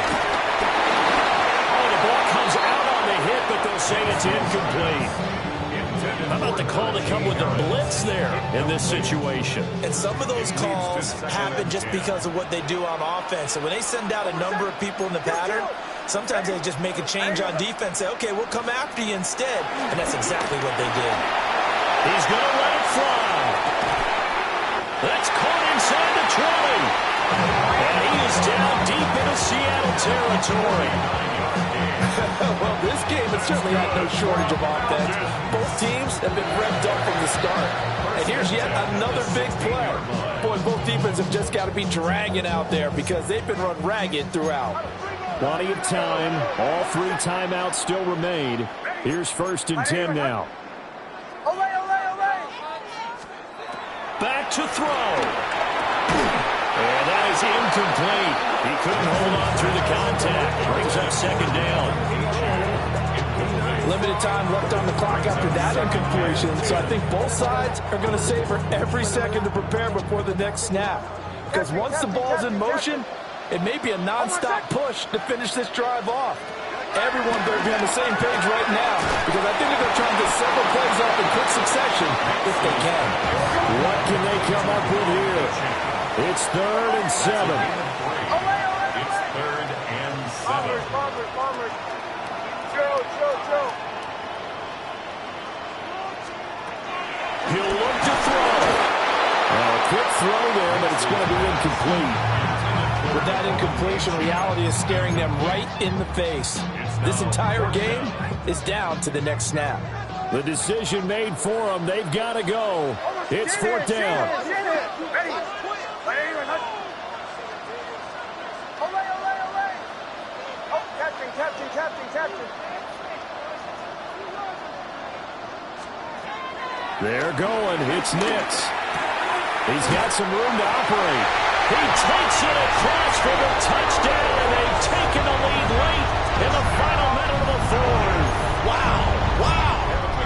Oh, the ball comes out on the hit, but they'll say it's incomplete. How about the call to come with the blitz there in this situation? And some of those calls happen just because of what they do on offense. So when they send out a number of people in the pattern, sometimes they just make a change on defense, say, okay, we'll come after you instead. And that's exactly what they did. He's going to let it fly. That's caught inside the 20. And he is down deep into Seattle territory. Well, this game has certainly had no shortage of offense. Both teams have been revved up from the start. And here's yet another big play. Boy, both defenses have just got to be dragging out there because they've been run ragged throughout. Plenty of time. All three timeouts still remain. Here's first and 10 now. Back to throw. And that is incomplete. He couldn't hold on through the contact. Brings up second down. Limited time left on the clock after that incompletion, so I think both sides are going to savor every second to prepare before the next snap. Because once the ball's in motion, it may be a nonstop push to finish this drive off. Everyone better be on the same page right now because I think they're going to try and get several plays up in quick succession if they can. What can they come up with here? It's 3rd and 7. It's 3rd and 7. Joe. He'll look to quick throw there, but it's going to be incomplete. With that incompletion, reality is staring them right in the face. This entire game is down to the next snap. The decision made for them. They've got to go. It's fourth down. They're going. It's Nix. He's got some room to operate. He takes it across for the touchdown, and they've taken the lead late in the final minute of the fourth. Wow.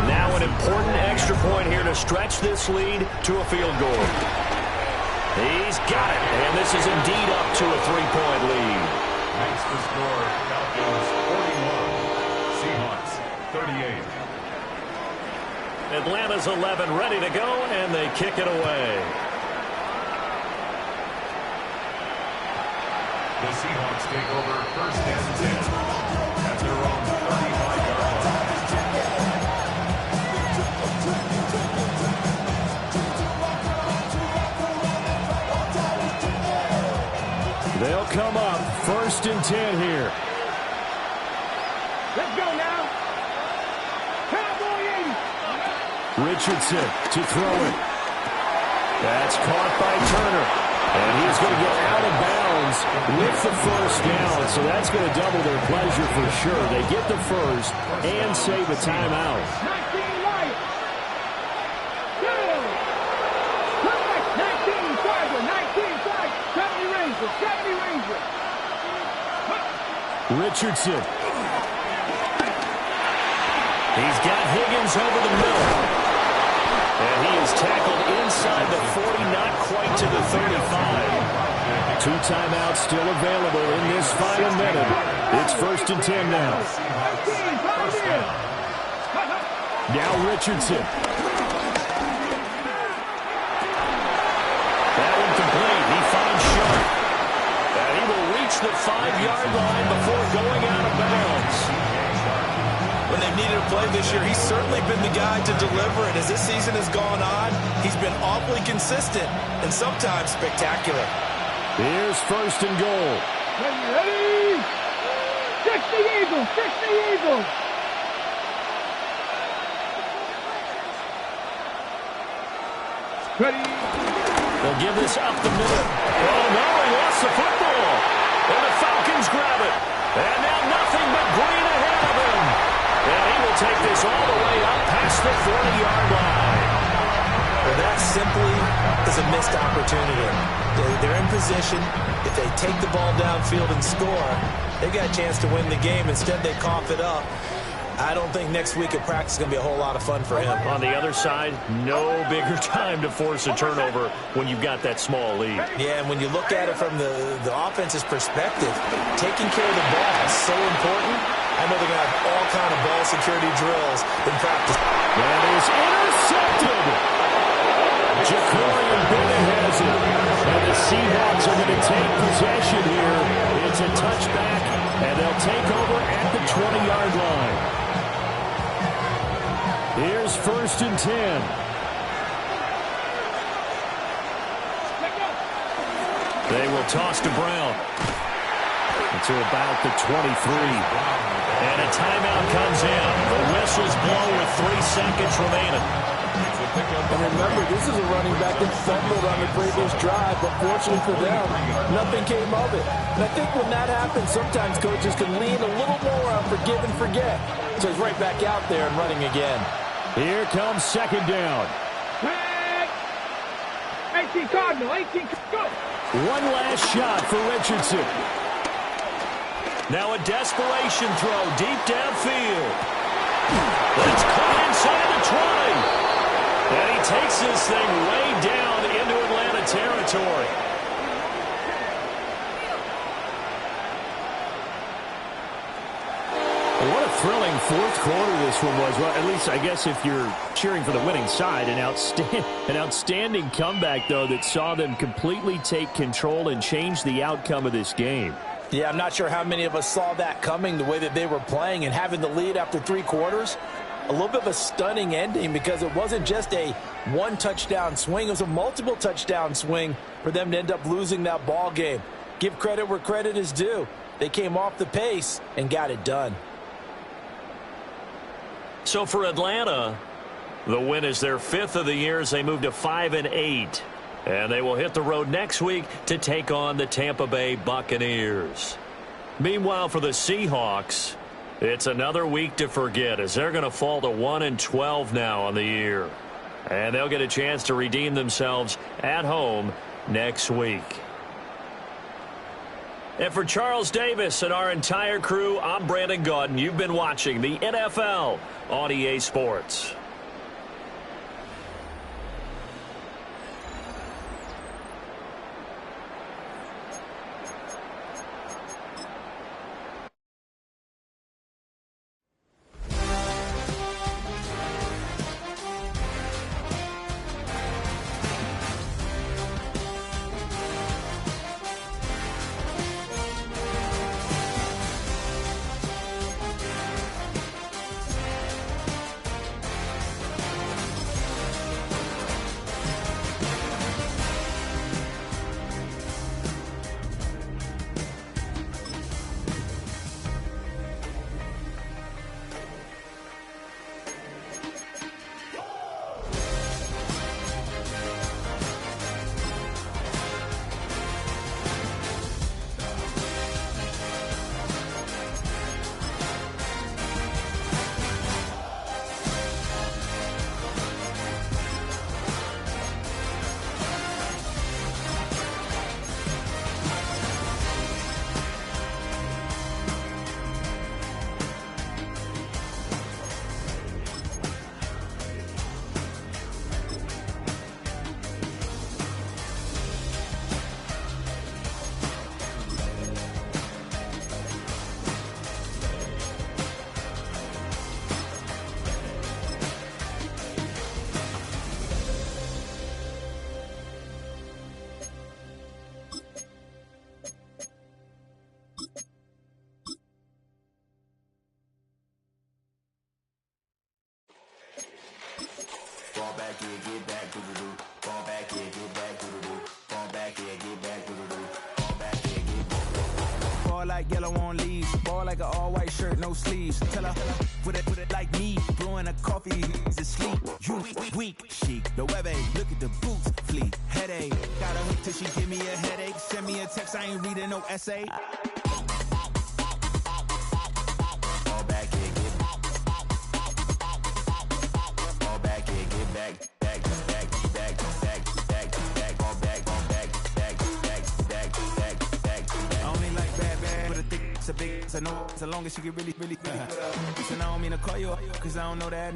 Now an important extra point here to stretch this lead to a field goal. He's got it, and this is indeed up to a 3-point lead. Makes the score Falcons 41, Seahawks 38. Atlanta's 11 ready to go, and they kick it away. The Seahawks take over first and 10 at their own 35-yard line. They'll come up first and 10 here. Let's go now. Cowboy 80. Richardson to throw it. That's caught by Turner. And he's going to get out of bounds with the first down. So that's going to double their pleasure for sure. They get the first and save a timeout. 19 Lions. Good. Come back. 19 Tiger. 19 Tiger. 70 Rangers. 70 Rangers. Richardson. He's got Higgins over the middle. And he is tackled inside the 40, not quite to the 35. 2 timeouts still available in this final minute. It's first and 10 now. Now Richardson. That one complete. He finds Sharp. And he will reach the 5-yard line before going out of bounds. When they've needed a play this year, he's certainly been the guy to deliver. And as this season has gone on, he's been awfully consistent and sometimes spectacular. Here's first and goal. Ready? 60 Eagles. 60 Eagles. Ready? They'll give this up the middle. Oh, no, he lost the football. And the Falcons grab it. And now nothing but green ahead of him. And he will take this all the way up past the 40-yard line. Well, that simply is a missed opportunity. They're in position. If they take the ball downfield and score, they've got a chance to win the game. Instead, they cough it up. I don't think next week at practice is going to be a whole lot of fun for him. On the other side, no bigger time to force a turnover when you've got that small lead. Yeah, and when you look at it from the offense's perspective, taking care of the ball is so important. I know they're going to have all kind of ball security drills in practice. That is intercepted. Ja'Cory Bennett has it. And the Seahawks are going to take possession here. It's a touchback, and they'll take over at the 20-yard line. Here's first and 10. They will toss to Brown. To about the 23. And a timeout comes in. The whistles blow with 3 seconds remaining. And remember, this is a running back that fumbled on the previous drive, but fortunately for them, nothing came of it. And I think when that happens, sometimes coaches can lean a little more on forgive and forget. So he's right back out there and running again. Here comes second down. 18 Cardinal, 18, go! One last shot for Richardson. Now a desperation throw deep downfield. It's caught inside the 20. And he takes this thing way down into Atlanta territory. What a thrilling fourth quarter this one was. Well, at least I guess if you're cheering for the winning side, an outstanding comeback, though, that saw them completely take control and change the outcome of this game. Yeah, I'm not sure how many of us saw that coming, the way that they were playing and having the lead after 3 quarters. a little bit of a stunning ending because it wasn't just a one-touchdown swing. It was a multiple touchdown swing for them to end up losing that ball game. Give credit where credit is due. They came off the pace and got it done. So for Atlanta, the win is their 5th of the year as they move to 5-8. And they will hit the road next week to take on the Tampa Bay Buccaneers. Meanwhile, for the Seahawks, it's another week to forget as they're going to fall to 1-12 now on the year. And they'll get a chance to redeem themselves at home next week. And for Charles Davis and our entire crew, I'm Brandon Gaudin. You've been watching the NFL on EA Sports. Fall back here, get back, doo-doo-doo. Fall back here, get back, doo-doo-doo. Fall back here, get back, doo-doo-doo. Fall back here, get back. Ball like yellow on leaves. Ball like an all-white shirt, no sleeves. Tell her, put it like me. Blowing a coffee, he's asleep. You weak, chic. The web look at the boots, fleet. Headache. Got a hook till she give me a headache. Send me a text, I ain't reading no essay. So big, so no, so long as she get really, so I don't mean to call you up, cause I don't know that.